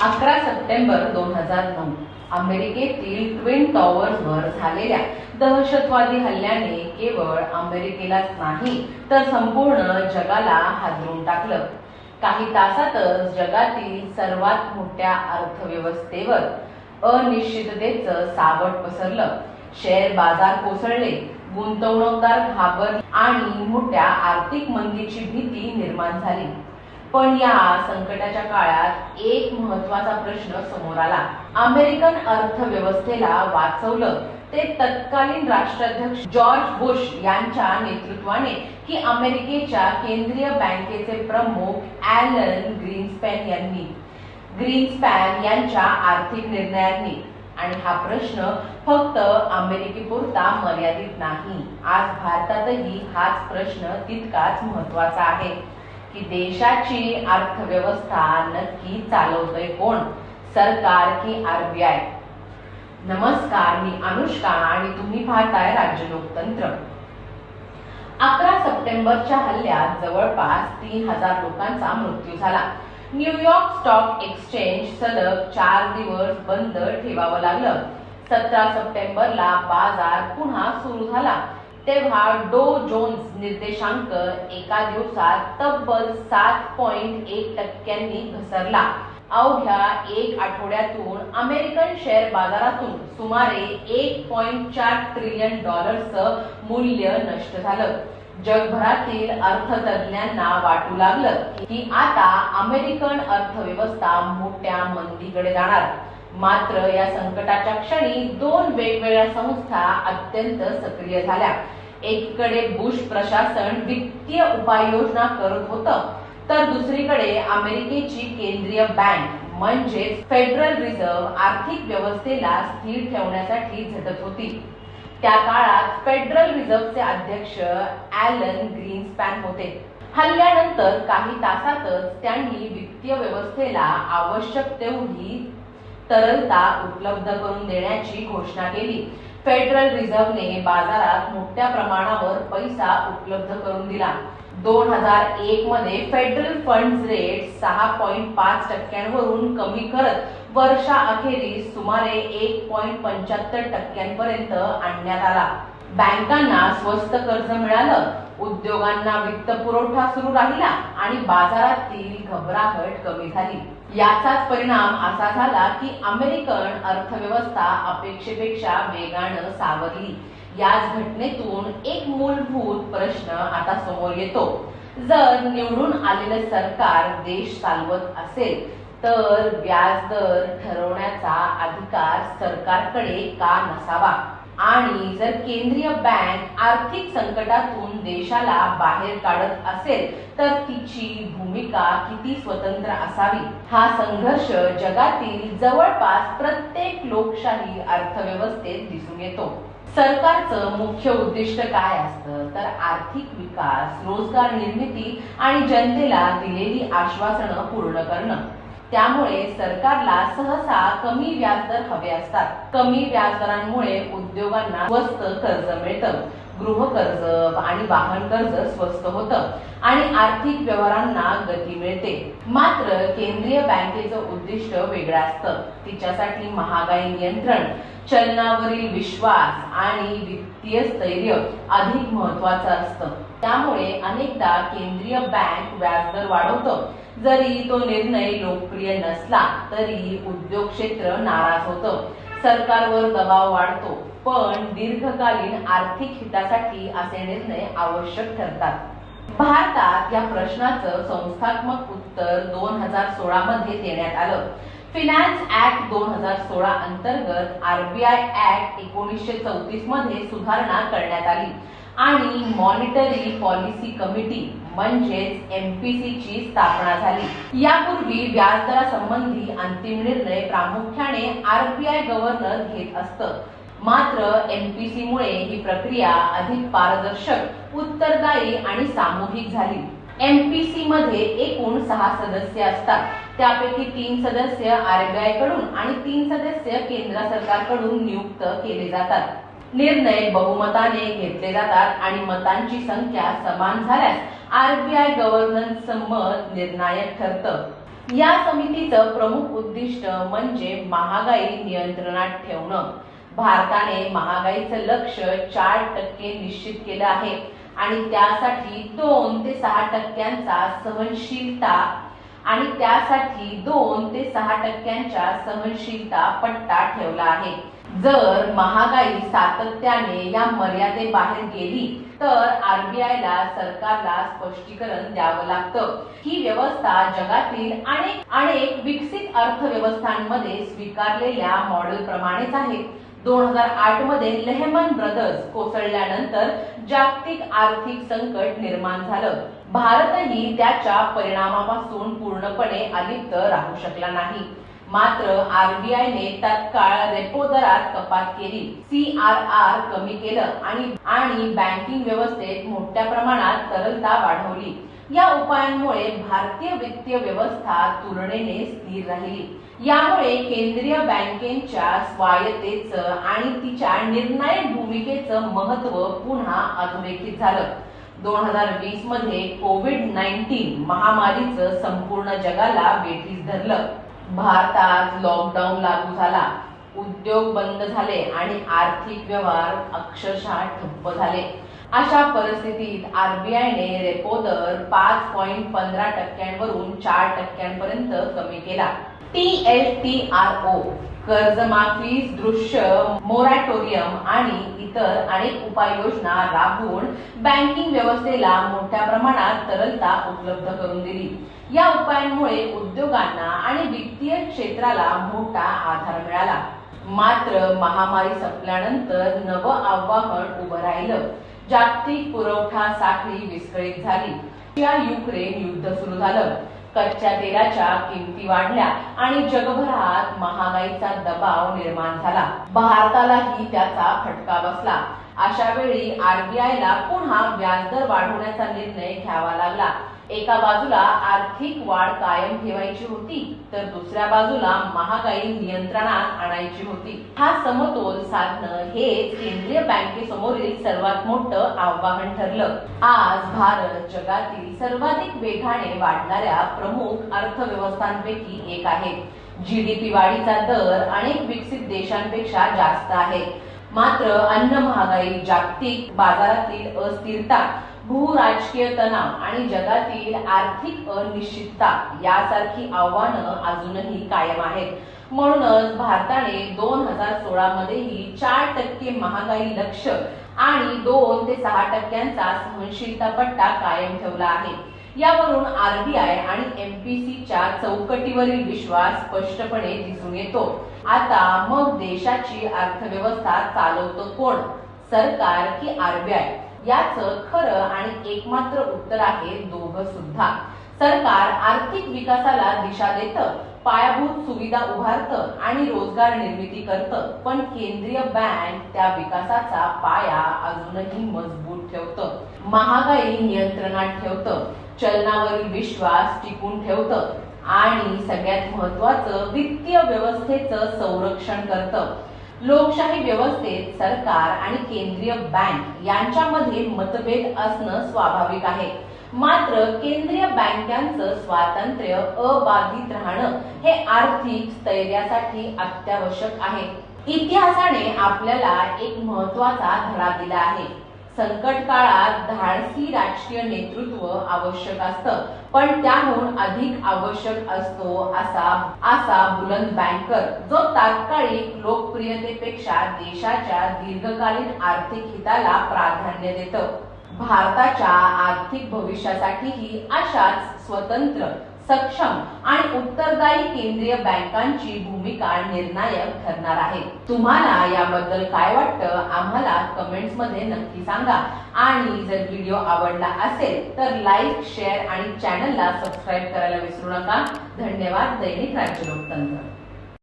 11 September 2009 अमेरिकेतील twin टॉवर्सवर झालेल्या दहशतवादी हल्ल्याने केवळ अमेरिकेलाच नाही तर संपूर्ण जगाला हादरून टाकलं। काही तासातच जगातील सर्वात मोठ्या अर्थव्यवस्थेवर अनिश्चिततेचं सावट पसरलं। शेअर बाजार कोसळले, गुंतवणूकदार घाबरले आणि मोठ्या आर्थिक मंदीची भीती निर्माण झाली। पण या संकटाच्या काळात एक महत्त्वाचा प्रश्न समोर आला। अमेरिकन अर्थव्यवस्थेला वाचवलं ते तत्कालीन राष्ट्राध्यक्ष जॉर्ज बुश यांच्या नेतृत्वाने की अमेरिकेच्या केंद्रीय बँकेचे प्रमुख ॲलन ग्रीन्सपॅन यांनी? ग्रीन्सपॅन यांच्या आर्थिक निर्णयांनी। आणि हा प्रश्न फक्त अमेरिकेपुरता मर्यादित नाही, आज भारतातही हाच प्रश्न तितकाच महत्त्वाचा आहे की देशाची अर्थव्यवस्था नक्की चालवतोय कोण, सरकार की आरबीआय? नमस्कार, मी अनुष्का आणि तुम्ही पाहताय राज्य लोकतंत्र। 11 सप्टेंबरच्या हल्ल्यात जवळपास 3000 लोकांचा मृत्यू झाला। न्यूयॉर्क स्टॉक एक्सचेंज सलग 4 दिवस बंद ठेवावं लागलं। 17 सप्टेंबरला बाजार पुन्हा सुरू झाला तेव्हा डो जोन्स निर्देशांक एका दिवसात तब्बल 7.1% घसरला। अवघ्या एक आठवड्यातून अमेरिकन शेअर बाजारातून सुमारे $1.4 ट्रिलियन मूल्य नष्ट झालं। जगभरातील अर्थतज्ञांना वाटू लागलं की आता अमेरिकन अर्थव्यवस्था मोठ्या मंदीकडे जाणार। मात्र या संकटाच्या क्षणी दोन वेगवेगळ्या संस्था अत्यंत सक्रिय झाल्या। एकीकडे बुश प्रशासन वित्तीय उपाययोजना करत होतं, तर दुसरीकडे अमेरिकेची केंद्रीय बँक म्हणजे फेडरल रिझर्व्ह आर्थिक व्यवस्थेला स्थिर ठेवण्यासाठी झटत होती। त्या काळात फेडरल रिझर्व्हचे अध्यक्ष ॲलन ग्रीन्सपॅन होते। हल्ल्यानंतर काही तासातच त्यांनी वित्तीय व्यवस्थेला आवश्यक तेवढी तरलता उपलब्ध करून देण्याची घोषणा केली। फेडरल रिझर्व्हने बाजारात मोठ्या प्रमाणावर पैसा उपलब्ध करून दिला। 2001 मध्ये फेडरल फंड्स रेट 6.5% वरून कमी करत वर्षाअखेरीस सुमारे 1.75% पर्यंत आणण्यात आला। बँकांना स्वस्त कर्ज मिळालं, उद्योगांना वित्त पुरवठा सुरू राहिला आणि बाजारातील घबराहट कमी झाली। याचाच परिणाम असा झाला की अमेरिकन अर्थव्यवस्था अपेक्षेपेक्षा वेगानं सावरली। याच घटनेतून एक मूलभूत प्रश्न आता समोर येतो, जर निवडून आलेलं सरकार देश चालवत असेल तर व्याजदर ठरवण्याचा अधिकार सरकारकडे का नसावा? आणि जर केंद्रीय बँक आर्थिक संकटातून देशाला बाहेर काढत असेल तर तिची भूमिका किती स्वतंत्र असावी? हा संघर्ष जगातील जवळपास प्रत्येक लोकशाही अर्थव्यवस्थेत दिसून येतो। सरकारचं मुख्य उद्दिष्ट काय असतं तर आर्थिक विकास, रोजगार निर्मिती आणि जनतेला दिलेली आश्वासनं पूर्ण करणं। त्यामुळे सरकारला सहसा कमी व्याजदर हवे असतात। कमी व्याजदरांमुळे उद्योगांना स्वस्त कर्ज मिळतं, गृहकर्ज आणि वाहन कर्ज स्वस्त होतं आणि आर्थिक व्यवहारांना गती मिळते। मात्र केंद्रीय बँकेचं उद्दिष्ट वेगळं असतं। तिच्यासाठी महागाई नियंत्रण, चलनावरील विश्वास आणि वित्तीय स्थैर्य अधिक महत्त्वाचं असतं। त्यामुळे अनेकदा केंद्रीय बँक व्याजदर वाढवतं। जरी तो निर्णय लोकप्रिय नसला तरी उद्योग क्षेत्र नाराज होतं, सरकारवर दबाव वाढतो, पण दीर्घकालीन आर्थिक हितासाठी असे निर्णय आवश्यक ठरतात। भारतात या प्रश्नाचं संस्थात्मक उत्तर 2016 मध्ये देण्यात आलं। फिनान्स ऍक्ट 2016 अंतर्गत आरबीआय ऍक्ट 1934 मध्ये सुधारणा करण्यात आली आणि मॉनिटरी पॉलिसी कमिटी म्हणजेच एमपीसी ची स्थापना झाली। यापूर्वी व्याजदरासंबंधी अंतिम निर्णय प्रामुख्याने आरबीआय गव्हर्नर घेत असतं। मात्र एमपीसी मुळे ही प्रक्रिया अधिक पारदर्शक, उत्तरदायी आणि सामूहिक झाली। एमपीसी मध्ये एकूण 6 सदस्य असतात, त्यापैकी 3 सदस्य आरबीआय कडून आणि 3 सदस्य केंद्र सरकारकडून नियुक्त केले जातात। निर्णय बहुमताने घेतले जातात आणि मतांची संख्या समान झाल्यास आरबीआय गव्हर्नन्सचं मत निर्णायक ठरतं। या समितीचं प्रमुख उद्दिष्ट म्हणजे महागाई नियंत्रणात ठेवणं. भारताने महागाईचं लक्ष्य 4% निश्चित केलं आहे आणि त्यासाठी 2 ते 6% सहनशीलता पट्टा ठेवला आहे. जर महागाई सातत्याने या मर्यादेबाहेर गेली तर आरबीआयला सरकारला स्पष्टीकरण द्यावं लागतं. ही व्यवस्था जगातील अनेक विकसित अर्थव्यवस्थांमध्ये स्वीकारलेल्या मॉडेल प्रमाणेच आहे. 2008 मध्ये लेहमन ब्रदर्स कोसळल्यानंतर जागतिक आर्थिक संकट निर्माण झालं. भारतही त्याच्या परिणामापासून पूर्णपणे अलिप्त राहू शकला नाही. मात्र आरबीआयने तत्काळ रेपो दरात कपात केली, CRR कमी केलं आणि बँकिंग व्यवस्थेत मोठ्या प्रमाणात तरलता वाढवली. या उपायांमुळे भारतीय वित्तीय व्यवस्था तुलनेने स्थिर राहिली. यामुळे केंद्रीय बँकेच्या स्वायत्तेचं आणि तिच्या निर्णायक भूमिकेचं महत्त्व पुन्हा अधोरेखित झालं. 2020 मध्ये कोविड-19 महामारीचं संपूर्ण जगाला वेठीस धरलं. भारतात लॉकडाऊन लागू झाला, उद्योग बंद झाले आणि आर्थिक व्यवहार अक्षरशः ठप्प झाले. अशा परिस्थितीत आरबीआयने रेपो दर 5.15% वरून 4% पर्यंत कमी केला. TLTRO, कर्जमाफी दृश्य मोरॅटोरियम आणि इतर अनेक उपाययोजना राबवून बँकिंग व्यवस्थेला मोठ्या प्रमाणात तरलता उपलब्ध करून दिली. या उपायांमुळे उद्योगांना आणि वित्तीय क्षेत्राला मोठा आधार मिळाला. मात्र महामारी संपल्यानंतर नवं आव्हान उभं राहिलं. जागतिक पुरवठा साखळी विस्कळीत झाली. युक्रेन युद्ध सुरू झालं. कच्च्या तेलाच्या किमती वाढल्या आणि जगभरात महागाईचा दबाव निर्माण झाला. भारतालाही त्याचा फटका बसला. अशा वेळी आरबीआयला पुन्हा व्याजदर वाढवण्याचा निर्णय घ्यावा लागला. एका बाजूला आर्थिक वाढ कायम ठेवायची होती तर दुसऱ्या बाजूला महागाई नियंत्रणात आणायची होती. हा समतोल साधणं हेच केंद्रीय बँकेसमोरील सर्वात मोठं आव्हान ठरलं. आज भारत जगातील सर्वाधिक वेगाने वाढणाऱ्या प्रमुख अर्थव्यवस्थांपैकी एक आहे. GDP वाढीचा दर अनेक विकसित देशांपेक्षा जास्त आहे. मात्र अन्न महागाई, जागतिक बाजारातील अस्थिरता, भूराजकीय तणाव आणि जगातील आर्थिक अनिश्चितता यासारखी आव्हानं अजूनही कायम आहेत. म्हणूनच भारताने 2016 मध्येही 4% महागाई लक्ष्य आणि 2 ते 6% सहनशीलता पट्टा कायम ठेवला आहे. यावरून आरबीआय आणि MPCच्या चौकटीवरील विश्वास स्पष्टपणे दिसून येतो. आता मग देशाची अर्थव्यवस्था चालवतं कोण, सरकार की आरबीआय? याचं खरं आणि एकमात्र उत्तर आहे दोघं सुद्धा. सरकार आर्थिक विकासाला दिशा देतं, पायाभूत सुविधा उभारतं आणि रोजगार निर्मिती करतं, पण केंद्रीय बँक त्या विकासाचा पाया अजूनही मजबूत ठेवतं, महागाई नियंत्रणात ठेवतं, चलनावरील विश्वास टिकून ठेवतं आणि सगळ्यात महत्त्वाचं वित्तीय व्यवस्थेचं संरक्षण करतं. लोकशाही व्यवस्थेत सरकार आणि केंद्रीय बँक यांच्यामध्ये मतभेद असणं स्वाभाविक आहे. मात्र केंद्रीय बँकांचं स्वातंत्र्य अबाधित राहणं हे आर्थिक स्थैर्यासाठी अत्यावश्यक आहे. इतिहासाने आपल्याला एक महत्त्वाचा धडा दिला आहे. संकट काळात धाडसी राजकीय नेतृत्व आवश्यक असतं, पण त्याहून अधिक आवश्यक असतो असा बुलंद बँकर, जो तात्कालिक लोकप्रियतेपेक्षा देशाच्या दीर्घकालीन आर्थिक हिताला प्राधान्य देतो. भारताच्या आर्थिक भविष्यासाठीही अशाच स्वतंत्र, सक्षम आणि उत्तरदायी केंद्रीय बँकांची भूमिका निर्णायक ठरणार आहे. तुम्हाला याबद्दल काय वाटतं आम्हाला कमेंट्स मध्ये नक्की सांगा आणि जर व्हिडिओ आवडला असेल तर लाईक, शेअर आणि चॅनलला सबस्क्राईब करायला विसरू नका. धन्यवाद. दैनिक राज्य लोकतंत्र.